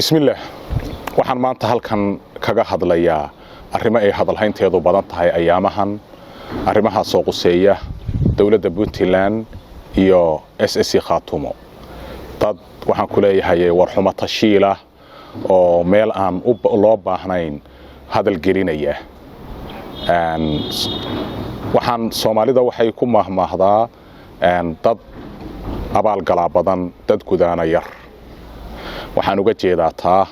بسم الله waxaan maanta halkan kaga hadlayaa arrimo ay hadalhaynteedu badan tahay ayaamahan arrimaha soo quseeya dawladda Puntland iyo SSC Khaatumo dad waxaan ku leeyahay warxumo tashiila oo meel aan loo baahnayn hadal gelinaya waxaan Soomaalida waxay ku mahmaahdaa dad abaal gala badan dad gudaana yar waxaan uga jeedaa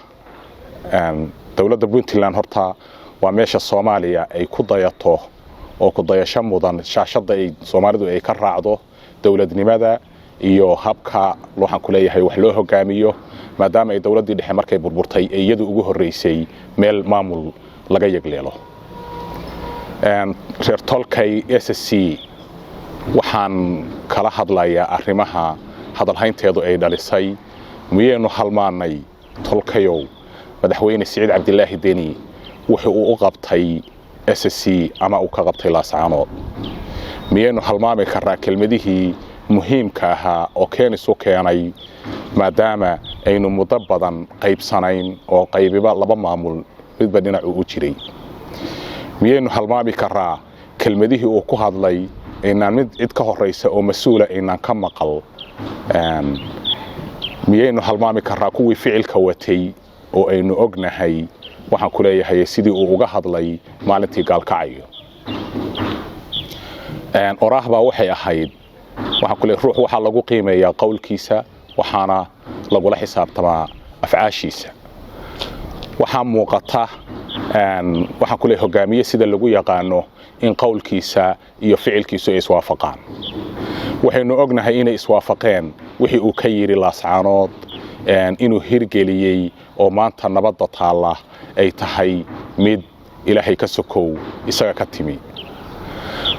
dawladda Puntland horta waa meesha Soomaaliya ay ku dayato oo ku dayasho mudan shaashada ay Soomaalidu ay ka raacdo dawladnimada iyo habka waxaan ku leeyahay wax loo hogaamiyo maadaama ay dawladdii dhexe markay burburtay iyadu ugu horeysay meel maamul laga yagleelo reer tolkay SSC waxaan kala hadlayaa arrimaha hadalhaynteedu ay dhalisay miyaynu halmaanay tolkayow madaxweyne Siciid Cabdilaahi Deni wuxuu u qabtay SSC ama uu ka qabtay Laascaanood miyaynu halmaami karaa kelmadihii muhiimka ahaa oo keenayso keenay maadaama aynu muddo badan qaybsanayn oo qaybiba laba maamul midba dhinac u jiray miyaynu halmaami karaa kelmadihii uu ku hadlay inaan mid cid ka horeysa oo mas'uula inaan ka maqal miyaynu halmaami karaa kuwii ficilka watay oo aynu ognahay waxaan ku leeyahay sidii uu uga hadlay maalintii gaalkacayo oraahba waxay ahayd waxaan ku leeyahay ruux waxa lagu qiimeeyaa qowlkiisa waxaana lagu la xisaabtamaa afcaashiisa waxa muuqata waxaan ku leeyahay hogaamiye sida lagu yaqaano in qowlkiisa iyo ficilkiisu ay iswaafaqaan waxaynu ognahay inay iswaafaqeen wixii uu ka yiri Laascaanood inuu hirgeliyay oo maanta nabadda taala ay tahay mid Ilaahay ka sokow isaga ka timi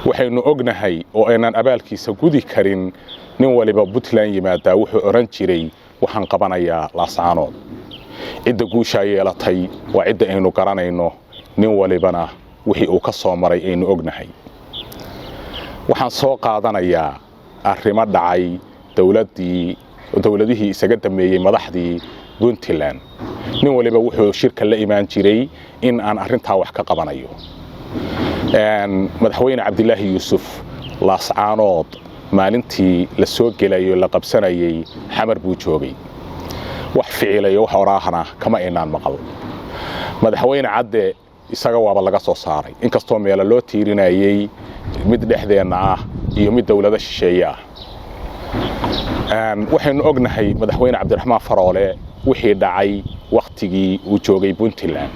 waxaynu ognahay oo aanan abaalkiisa gudi karin nin waliba Puntland yimaada wuxuu oran jiray waxaan qabanayaa Laascaanood cidda guusha yeelatay waa cidda aynu garanayno nin walibana wixii uu ka soo maray aynu ognahay waxaan soo qaadanayaa arrimo dhacay dawladihii isaga dameeyay madaxdii Puntland nin waliba wuxuu shirka la imaan jiray in aan arintaa wax ka qabanayo madaxweyne Cabdilaahi Yuusuf Laascaanood maalintii la soo gelayo la qabsanayay xamar buu joogay wax ficilayo wax oraahana kama inaan maqal madaxweyne Cadde isaga waaba laga soo saaray inkastoo meel loo tiirinayay mid dhexdeena ah iyo mid dawladda shisheeye ah waxaynu ognahay madaxweyne Cabdiraxmaan Faroole wixii dhacay waqtigii uu joogay Puntland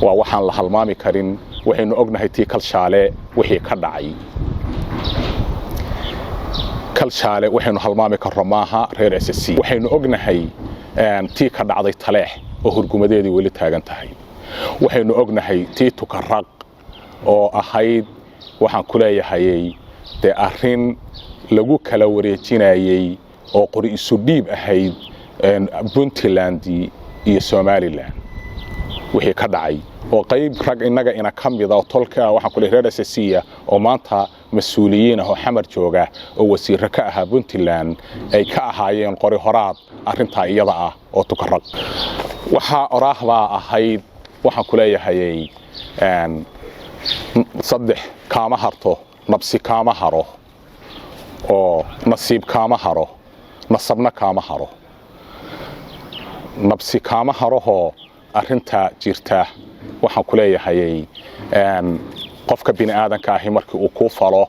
waa waxaan la halmaami karin waxaynu ognahay tii Kalshaale wixii ka dhacay Kalshaale waxaynu halmaami karno maaha reer SSC waxaynu ognahay tii ka dhacday Taleex oo hurgumadeedii weli taagan tahay waxaynu ognahay tii Tukaraq oo ahayd waxaan ku leeyahay arrin lagu kala wareejinayay oo qori isu dhiib ahayd Puntland iyo Somaliland wixii ka dhacay oo qayb rag inaga ina kamida oo tolka waxaan ku leeyahay SSC oo maanta mas'uuliyiin ah oo xamar jooga oo wasiir ka ah Puntland ay ka ahaayeen qori horaad arrinta iyada ah oo Tukaraq waxa oraahba ahayd waxaan ku leeyahay saddex kaama harto nabsi kaama haro oo nasiib kaama haro nasabna kaama haro nabsi kaama haro arrinta jirta waxaan ku leeyahay qofka bini aadanka ah markii uu ku falo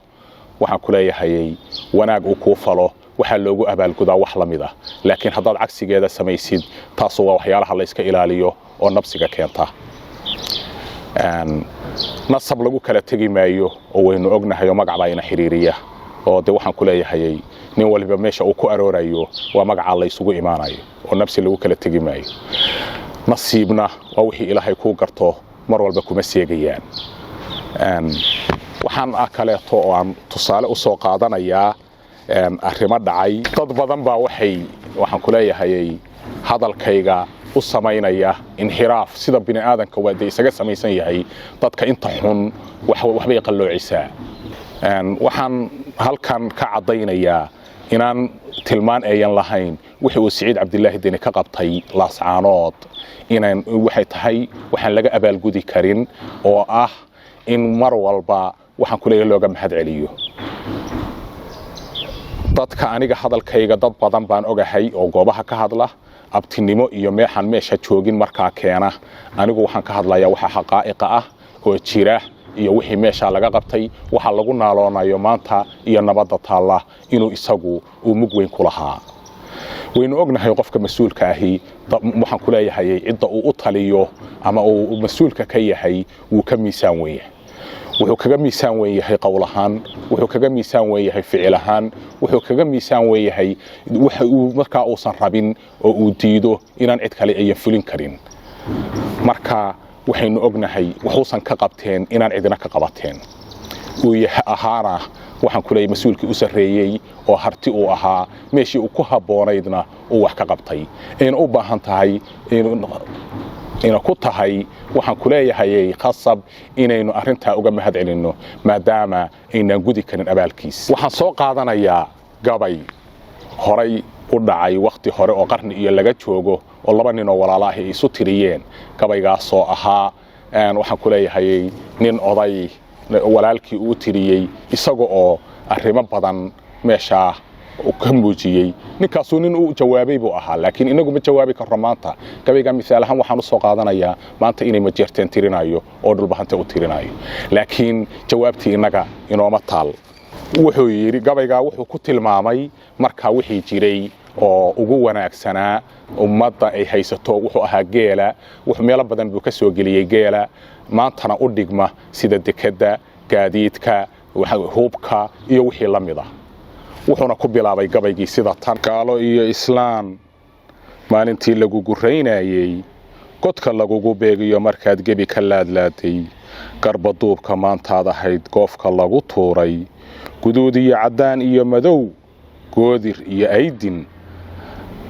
waxaan ku leeyahay wanaag uu ku falo waxa loogu abaalgudaa wax la mid ah laakiin haddaad cagsigeeda samaysid taas waa waxyaalaha la iska ilaaliyo oo nabsiga keenta nasab lagu kala tagi maayo oo waynu ognahay magac baa ina xiriiriya oo waxaan ku leeyahay nin waliba meesha uu ku aroorayo waa magaca la isugu imaanayo oo nafsi lagu kala tagi maayo nasiibna waa wixii Ilaahay ku garto mar walba kuma seegayaan waxaan kaleeto oo aan tusaale u soo qaadanayaa arrimo dhacay dad badan baa waxaan ku leeyahay hadalkayga u sameynaya inxiraaf sida bini aadanka waday isaga samaysan yahay dadka inta xun waxbay qalloocisaa waxaan halkan ka cadaynayaa inaan tilmaan ayan lahayn wixii uu Siciid Cabdilaahi Deni ka qabtay laascaanood inaan waxay tahay waxaan laga abaalgudi karin oo ah in mar walba waxaan ku leeyahay looga mahad celiyo dadka aniga hadalkayga dad badan baan ogahay oo goobaha ka hadla abtinimo iyo meesha joogin markaa keena anigu waxaan ka hadlayaa waxa xaqaa'iq ah oo jira iyo wixii meesha laga qabtay waxa lagu naaloonayo maanta iyo nabadda taala inuu isagu uu mug weyn ku lahaa waynu ognahay qofka mas'uulka ahi waxaan ku leeyahay cidda uu u taliyo ama uu mas'uulka ka yahay uu ka miisaan weeyahay wuxuu kaga miisaan weeyahay qowlahan wuxuu kaga miisaan weeyahay ficilahan wuxuu kaga miisaan weeyahay waxa uu markaa uusan rabin oo uu diido inaan cid kale ay fulin karin marka waxaynu ognahay wuxuusan ka qabteen inaan cidina ka qabateen uu ahaana waxaan ku leeyahay mas'uulkii u sareeyay oo harti uu ahaa meeshii uu ku haboonaydna uu wax ka qabtay in u baahan tahay ina ku tahay waxaan ku leeyahay khasab inaynu arinta uga mahad celino maadaama aynaan gudi karin abaalkiis waxaan soo qaadanayaa gabay horay u dhacay waqti hore oo qarni iyo laga joogo oo laba nin oo walaalaha ay isu tiriyeen gabaygaas oo ahaa waxaan ku leeyahay nin oday walaalkii uu tiriyay isaga oo arrimo badan meesha ka muujiyay ninkaasoo nin uu jawaabay buu ahaa laakiin inagu ma jawaabi karo maanta gabayga misaal ahaan waxaan u soo qaadanayaa maanta inay ma jeerteen tirinayo oo dhulbahanta u tirinayo laakiin jawaabtii inaga inooma taal wuxuu yiri gabayga wuxuu ku tilmaamay marka wixii jiray oo ugu wanaagsanaa ummadda ay haysato wuxuu ahaa geela wuxuu meel badan buu ka soo geliyay geela maantana u dhigma sida dekada gaadiidka hubka iyo wixii la mid ah wuxuuna ku bilaabay gabaygii sida tan gaalo iyo islaan maalintii lagu guraynayay godka lagugu beegiyo markaad gebi ka laadlaaday garbaduubka maantaad ahayd goofka lagu tuuray guduud iyo caddaan iyo madow goodir iyo aydin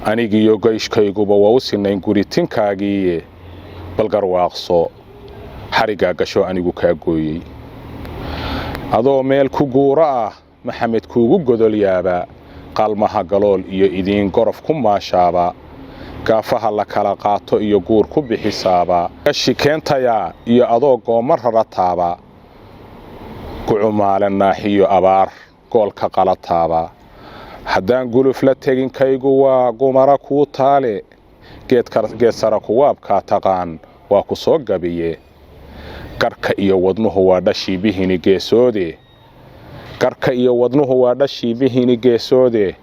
anigiyo geyshkayguba waa u sinayn guritinkaagii balgarwaaqso xarigaa gasho anigu kaa gooyey adoo meel ku guura ah maxamed kuugu godol yaaba qalmaha galool iyo idiin gorof ku maashaaba gaafaha la kala qaato iyo guur ku bixisaaba gashi keentaya iyo adoo goomar rarataaba gucumaale naaxiyo abaar goolka qalataaba haddaan guluf la teginkaygu waa gumara kuu taale geed sara kuwaabkaa taqaan waa ku soo gabiye garka iyo wadnuhu waa dhashii bihini geesoode garka iyo wadnuhu waa dhashii bihini geesoode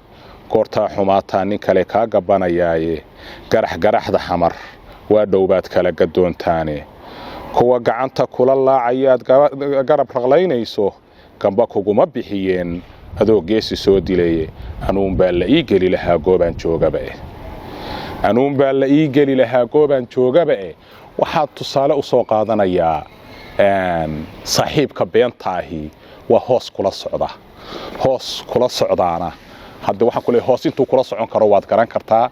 goortaa xumaataa nin kale kaa gabanayaaye garaxda xamar waa dhowbaad kala gadoontaane kuwa gacanta kula laacayaad garab raqlaynayso gamba kuguma bixiyeen adoo geesi soo dilaye anuun baa la ii geli lahaa goobaan joogaba waxaad tusaale u soo qaadanayaa saaxiibka beenta ahi waa hoos kula socdaana hadda waxaan ku leeyahay hoos intuu kula socon karo waad garan kartaa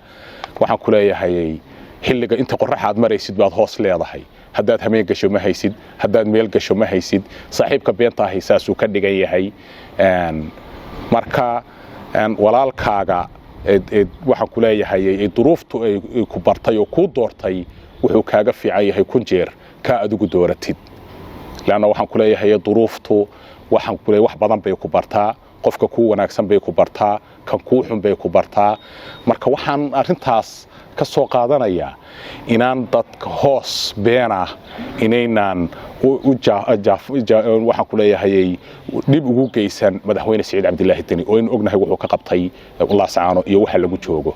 waxaan ku leeyahay xilliga inta qorraxaad maraysid baad hoos leedahay haddaad hameen gasho ma haysid haddaad meel gasho ma haysid saaxiibka beenta ahi saasuu ka dhigan yahay marka walaalkaaga waxaan ku leeyahay duruuftu ay ku bartay oo ku doortay wuxuu kaaga fiican yahay kun jeer ka adigu dooratid laana waxaan ku leeyahay duruuftu waxaan ku leeyahay wax badan bay ku bartaa qofka ku wanaagsan bay ku bartaa kan ku xun bay ku bartaa marka waxaan arintaas ka soo qaadanayaa inaan dadka hoos beena inaynan waxaan ku leeyahay dib ugu geysan madaxweyne Siciid Cabdilaahi Deni oo in ognahay wuxuu ka qabtay laascaano iyo waxa lagu joogo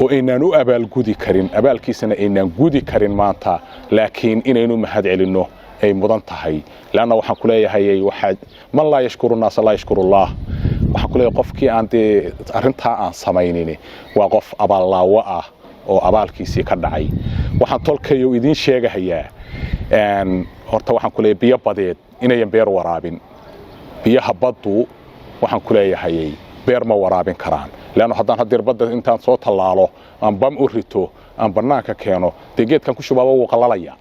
oo inaan u abaalgudi karin abaalkiisana inaan gudi karin maanta laakiin inaynu mahad celino ay mudan tahay laana waxaan ku leeyahay waxa man la yashkuru naas la yashkuru Allah waxaan ku leeyahay qofkii aan arinta aan sameeynin waa qof abaalaawo ah oo abaalkiisii ka dhacay waxaan tolkayo idin sheegayaa horta waxaan ku leeyahay biyo badeed inayan beer waraabin biyaha baddu waxaan ku leeyahay beer ma waraabin karaan laana haddaan hadir badda intaan soo talaalo aan bam u rito aan banaanka keeno deegeedkan ku shubaabo wuu qalalaya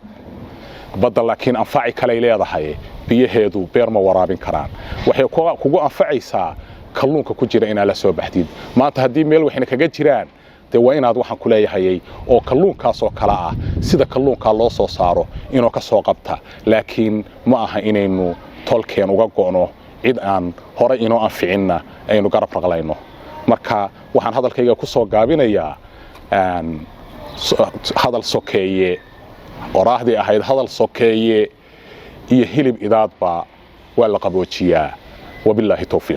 badda laakiin anfaaci kale leedahay biyaheedu beer ma waraabin karaan waxay kugu anfacaysaa kalluunka ku jira inaad la soo baxdid maanta haddii meel waxna kaga jiraan dee waa inaad waxaan ku leeyahay oo kalluunkaasoo kala ah sida kalluunka loo soo saaro inuu ka soo qabta laakiin ma aha inaynu tolkeen uga go'no cid aan hore inoo anficinna aynu garab raqlayno marka waxaan hadalkayga ku soo gaabinayaa hadal sokeeye qoraahdii ahayd hadal sokeeye iyo hilib idaadba waa la qaboojiyaa wabillahi tawfiiq